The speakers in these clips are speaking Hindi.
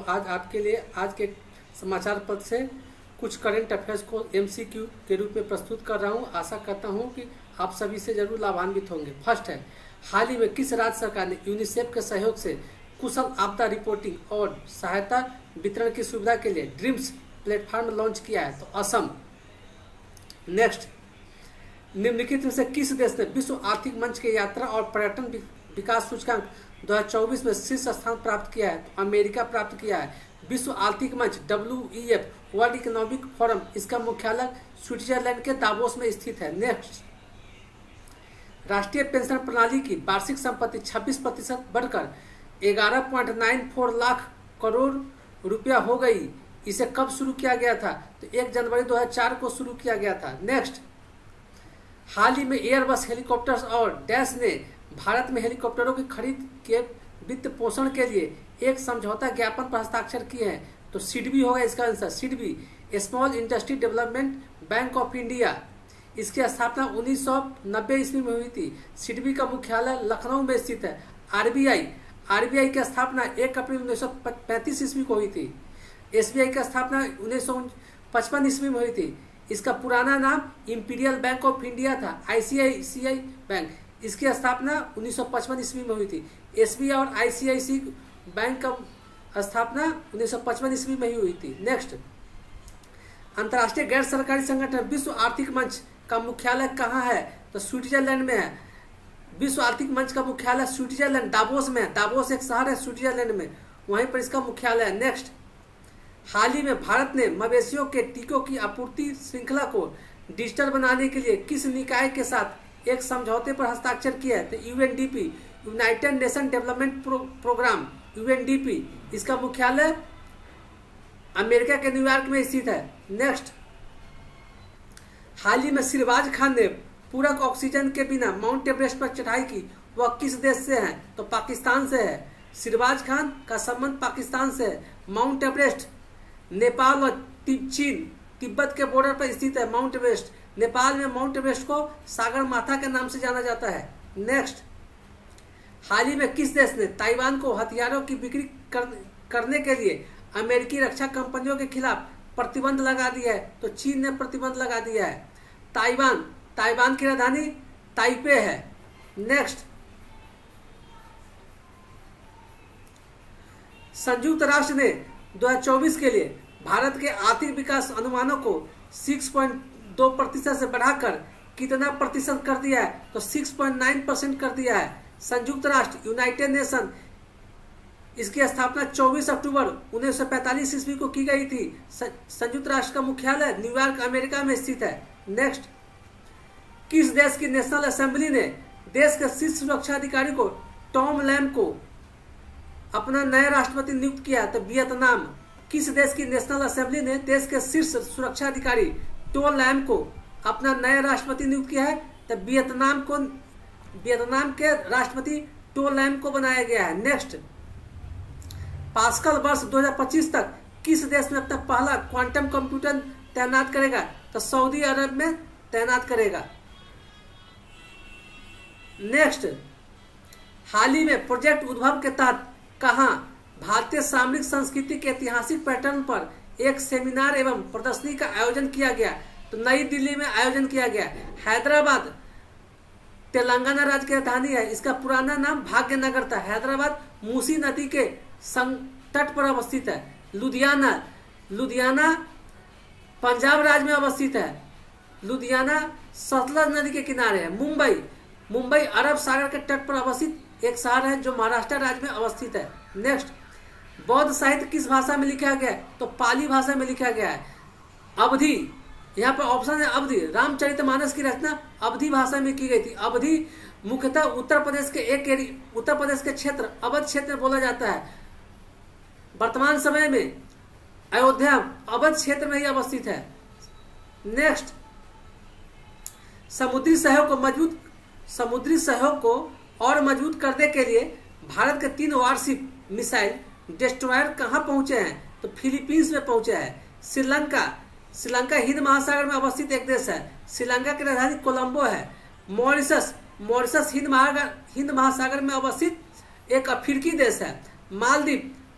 आज आपके लिए आज के समाचार पत्र से कुछ करंट अफेयर्स को एमसीक्यू के रूप में प्रस्तुत कर रहा हूं। आशा करता हूं कि आप सभी से जरूर लाभान्वित होंगे। फर्स्ट है, हाल ही में किस राज्य सरकार ने यूनिसेफ के सहयोग से कुशल आपदा रिपोर्टिंग और सहायता वितरण की सुविधा के लिए ड्रीम्स प्लेटफॉर्म लॉन्च किया है? तो असम। नेक्स्ट, निम्नलिखित में से किस देश ने विश्व आर्थिक मंच के यात्रा और पर्यटन विकास सूचकांक 2024 में शीर्ष स्थान प्राप्त किया है? तो अमेरिका प्राप्त किया है। विश्व आर्थिक मंच WEF वर्ल्ड इकोनॉमिक फोरम, इसका मुख्यालय स्विट्जरलैंड के दावोस में स्थित है। नेक्स्ट, राष्ट्रीय पेंशन प्रणाली की वार्षिक संपत्ति 26% बढ़कर 11.94 लाख करोड़ रुपया हो गई। इसे कब शुरू किया गया था? तो 1 जनवरी 2004 को शुरू किया गया था। नेक्स्ट, हाल ही में एयरबस हेलीकॉप्टर्स और डैश ने भारत में हेलीकॉप्टरों की खरीद के वित्त पोषण के लिए एक समझौता ज्ञापन पर हस्ताक्षर किए हैं। तो सिडबी होगा इसका answer. SIDBI small industry development bank of India, इसकी स्थापना 1990 ईस्वी में हुई थी। सिडबी का मुख्यालय लखनऊ में स्थित है। आरबीआई की स्थापना 1 अप्रैल 1935 ईस्वी को हुई थी। एसबीआई की स्थापना 1955 ईस्वी में हुई थी। इसका पुराना नाम इंपीरियल बैंक ऑफ इंडिया था। आईसीआईसीआई बैंक, इसकी स्थापना 1955 ईस्वी में हुई थी। एसबीआई और आईसीआईसी बैंक का स्थापना 1955 ईस्वी में ही हुई थी। नेक्स्ट, अंतर्राष्ट्रीय गैर सरकारी संगठन विश्व आर्थिक मंच का मुख्यालय कहाँ है? तो स्विट्जरलैंड में है। विश्व आर्थिक मंच का मुख्यालय स्विट्जरलैंड दावोस में है। दावोस एक शहर है स्विट्जरलैंड में, वहीं पर इसका मुख्यालय है। नेक्स्ट, हाल ही में भारत ने मवेशियों के टीकों की आपूर्ति श्रृंखला को डिजिटल बनाने के लिए किस निकाय के साथ एक समझौते पर हस्ताक्षर किया है? तो UNDP, United Nation development programme, UNDP, इसका मुख्यालय अमेरिका के न्यूयॉर्क में स्थित है। नेक्स्ट, हाल ही में सिरबाज खान ने पूरक ऑक्सीजन के बिना माउंट एवरेस्ट पर चढ़ाई की, वह किस देश से है? तो पाकिस्तान से है। सिरबाज खान का संबंध पाकिस्तान से है। माउंट एवरेस्ट नेपाल और चीन तिब्बत के बॉर्डर पर स्थित है। माउंट एवरेस्ट, नेपाल में माउंट एवरेस्ट को सागर माथा के नाम से जाना जाता है। नेक्स्ट, हाल ही में किस देश ने ताइवान को हथियारों की बिक्री करने के लिए अमेरिकी रक्षा कंपनियों के खिलाफ प्रतिबंध लगा दिया है? तो चीन ने प्रतिबंध लगा दिया है। ताइवान की राजधानी ताइपे है। नेक्स्ट, संयुक्त राष्ट्र ने 2024 के लिए भारत के आर्थिक विकास अनुमानों को 6.2% से बढ़ाकर कितना प्रतिशत कर दिया है? तो 6.9% कर दिया है। संयुक्त राष्ट्र यूनाइटेड नेशन, इसकी स्थापना 24 अक्टूबर 1945 ईस्वी को की गई थी। संयुक्त राष्ट्र का मुख्यालय न्यूयॉर्क अमेरिका में स्थित है। नेक्स्ट, किस देश की नेशनल असेंबली ने देश के शीर्ष सुरक्षा अधिकारी को टॉम लैम को अपना नया राष्ट्रपति नियुक्त किया? तो वियतनाम। किस देश की नेशनल असेंबली ने देश के शीर्ष सुरक्षा अधिकारी टॉम लैम को अपना नया राष्ट्रपति नियुक्त किया है? तो वियतनाम के राष्ट्रपति टॉम लैम को बनाया गया है। नेक्स्ट, पास्कल वर्ष 2025 तक किस देश में अपना पहला क्वांटम कंप्यूटर तैनात करेगा? तो सऊदी अरब में तैनात करेगा। नेक्स्ट, हाल ही में प्रोजेक्ट उद्भव के तहत कहां भारतीय सामरिक संस्कृति के ऐतिहासिक पैटर्न पर एक सेमिनार एवं प्रदर्शनी का आयोजन किया गया? तो नई दिल्ली में आयोजन किया गया। हैदराबाद तेलंगाना राज्य की राजधानी है। इसका पुराना नाम भाग्यनगर था। हैदराबाद मूसी नदी के तट पर अवस्थित है। लुधियाना पंजाब राज्य में अवस्थित है। लुधियाना सतलज नदी के किनारे है। मुंबई अरब सागर के तट पर अवस्थित एक शहर है जो महाराष्ट्र राज्य में अवस्थित है। नेक्स्ट, बौद्ध साहित्य किस भाषा में लिखा गया है? तो पाली भाषा में लिखा गया है। अवधि, यहाँ पर ऑप्शन है अवधि। रामचरितमानस की रचना अवधि भाषा में की गई थी। अवधि मुख्यतः उत्तर प्रदेश के क्षेत्र अवध क्षेत्र में बोला जाता है। वर्तमान समय में अयोध्या अवध क्षेत्र में ही अवस्थित है। नेक्स्ट, समुद्री सहयोग को और मजबूत करने के लिए भारत के 3 वारशिप मिसाइल डिस्ट्रॉयर कहां पहुंचे हैं? तो फिलीपींस में पहुंचे हैं। श्रीलंका हिंद महासागर में अवस्थित एक देश है। श्रीलंका की राजधानी कोलंबो है। मॉरिशस हिंद महासागर में अवस्थित एक अफ्रीकी देश है।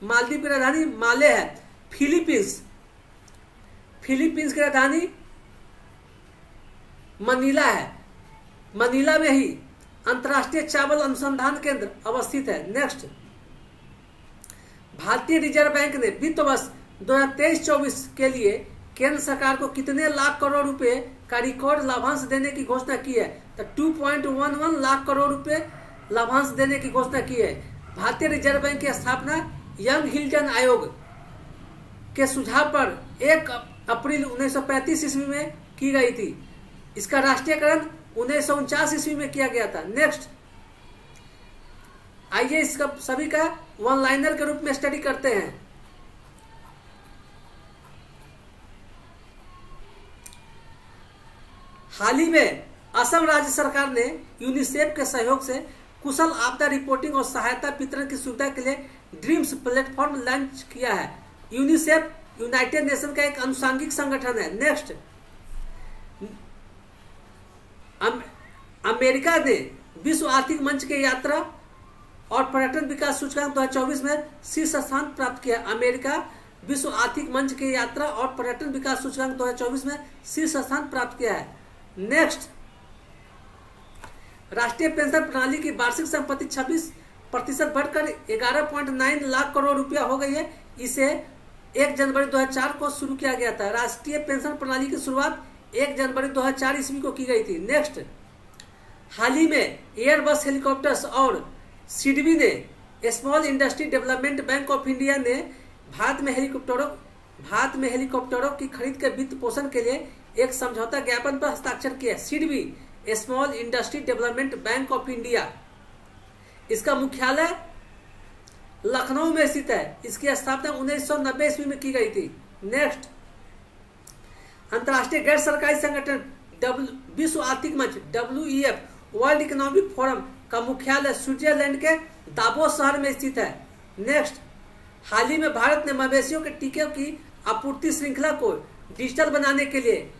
मालदीव की राजधानी माले है। फिलीपींस की राजधानी मनीला है। मनीला में ही अंतर्राष्ट्रीय चावल अनुसंधान केंद्र अवस्थित है। नेक्स्ट, भारतीय रिजर्व बैंक ने वित्त वर्ष 2023-24 के लिए केंद्र सरकार को कितने लाख करोड़ रुपए का रिकॉर्ड लाभांश देने की घोषणा की है? तो 2.11 लाख करोड़ रुपए लाभांश देने की घोषणा की है। भारतीय रिजर्व बैंक की स्थापना यंग हिल्टन आयोग के सुझाव पर 1 अप्रैल 1935 ईस्वी में की गई थी। इसका राष्ट्रीयकरण 1949 ईस्वी में किया गया था। नेक्स्ट, आइए इसका सभी का वन लाइनर के रूप में स्टडी करते हैं। हाल ही में असम राज्य सरकार ने यूनिसेफ के सहयोग से कुशल आपदा रिपोर्टिंग और सहायता वितरण की सुविधा के लिए ड्रीम्स प्लेटफॉर्म लॉन्च किया है। यूनिसेफ यूनाइटेड नेशन का एक अनुषंगिक संगठन है। नेक्स्ट, अमेरिका ने विश्व आर्थिक मंच के यात्रा और पर्यटन विकास सूचकांक 2024 में शीर्ष स्थान प्राप्त किया। अमेरिका विश्व आर्थिक मंच के यात्रा और पर्यटन विकास सूचकांक 2024 में शीर्ष स्थान प्राप्त किया है। नेक्स्ट, राष्ट्रीय पेंशन प्रणाली की वार्षिक संपत्ति 26% बढ़कर 11.9 लाख करोड़ रुपया हो गई है। इसे 1 जनवरी 2004 को शुरू किया गया था। राष्ट्रीय पेंशन प्रणाली की शुरुआत 1 जनवरी 2004 ईस्वी को की गई थी। नेक्स्ट, हाल ही में एयरबस हेलीकॉप्टर्स और सिडबी ने small industry development bank of India ने भारत में हेलीकॉप्टरों की खरीद के वित्त पोषण के लिए एक समझौता ज्ञापन पर हस्ताक्षर किया। SIDBI small industry development bank of India, इसका मुख्यालय लखनऊ में स्थित है। इसकी स्थापना 1990 ईस्वी में की गई थी। नेक्स्ट, अंतर्राष्ट्रीय गैर सरकारी संगठन विश्व आर्थिक मंच WEF वर्ल्ड इकोनॉमिक फोरम का मुख्यालय स्विट्जरलैंड के दावोस शहर में स्थित है। नेक्स्ट, हाल ही में भारत ने मवेशियों के टीके की आपूर्ति श्रृंखला को डिजिटल बनाने के लिए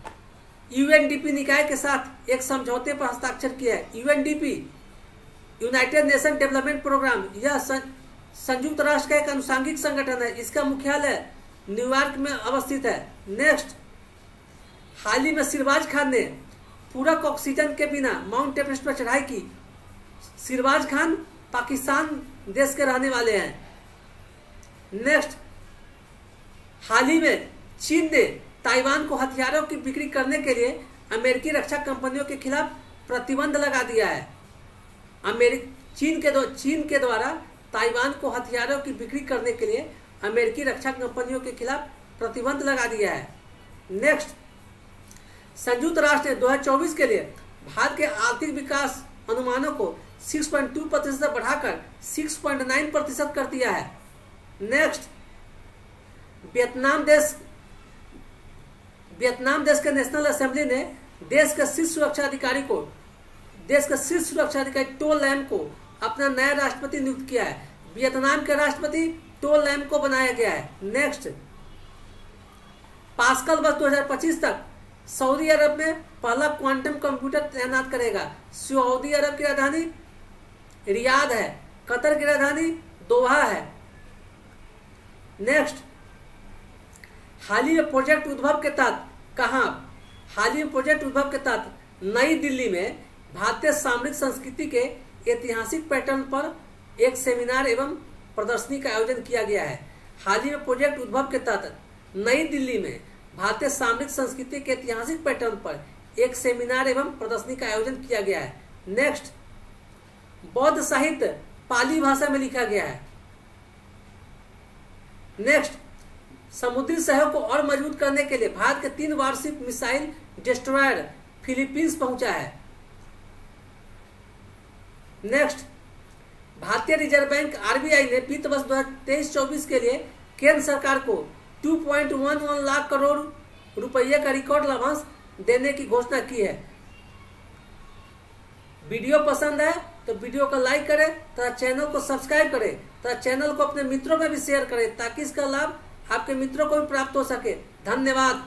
UNDP निकाय के साथ एक समझौते पर हस्ताक्षर किया है। UNDP United Nation development programme, यह संयुक्त राष्ट्र का एक अनुषंगिक संगठन है। इसका मुख्यालय न्यूयॉर्क में अवस्थित है। नेक्स्ट, हाल ही में सिरबाज खान ने पूरक ऑक्सीजन के बिना माउंट एवरेस्ट पर चढ़ाई की। सिरबाज खान पाकिस्तान देश के रहने वाले हैं। नेक्स्ट, हाल ही में चीन ने ताइवान को हथियारों की बिक्री करने के लिए अमेरिकी रक्षा कंपनियों के खिलाफ प्रतिबंध लगा दिया है। चीन के द्वारा ताइवान को हथियारों की बिक्री करने के लिए अमेरिकी रक्षा कंपनियों के खिलाफ प्रतिबंध लगा दिया है। नेक्स्ट, संयुक्त राष्ट्र ने 2024 के लिए भारत के आर्थिक विकास अनुमानों को 6.2% से बढ़ाकर 6.9% कर दिया है। नेक्स्ट, वियतनाम देश के नेशनल असेंबली ने देश के शीर्ष सुरक्षा अधिकारी टो लैम को अपना नया राष्ट्रपति नियुक्त किया है। वियतनाम के राष्ट्रपति टो लैम को बनाया गया है। नेक्स्ट, पास्कल वर्ष 2025 तक सऊदी अरब में पहला क्वांटम कंप्यूटर तैनात करेगा। सऊदी अरब की राजधानी रियाद है। कतर की राजधानी दोहा है। नेक्स्ट, हाल ही में प्रोजेक्ट उद्भव के तहत नई दिल्ली में भारतीय सामरिक संस्कृति के ऐतिहासिक पैटर्न पर एक सेमिनार एवं प्रदर्शनी का आयोजन किया गया है। हाल ही में प्रोजेक्ट उद्भव के तहत नई दिल्ली में भारतीय सामरिक संस्कृति के ऐतिहासिक पैटर्न पर एक सेमिनार एवं प्रदर्शनी का आयोजन किया गया है। नेक्स्ट, बौद्ध साहित्य पाली भाषा में लिखा गया है। नेक्स्ट, समुद्री सहयोग को और मजबूत करने के लिए भारत के 3 वार्षिक मिसाइल डिस्ट्रॉयर फिलीपींस पहुंचा है। नेक्स्ट, भारतीय रिजर्व बैंक RBI ने वित्त वर्ष 2023-24 के लिए केंद्र सरकार को 2.11 लाख करोड़ रुपये का रिकॉर्ड लाभांश देने की घोषणा की है। वीडियो पसंद है तो वीडियो को लाइक करें तथा चैनल को सब्सक्राइब करें तथा चैनल को अपने मित्रों में भी शेयर करें ताकि इसका लाभ आपके मित्रों को भी प्राप्त हो सके। धन्यवाद।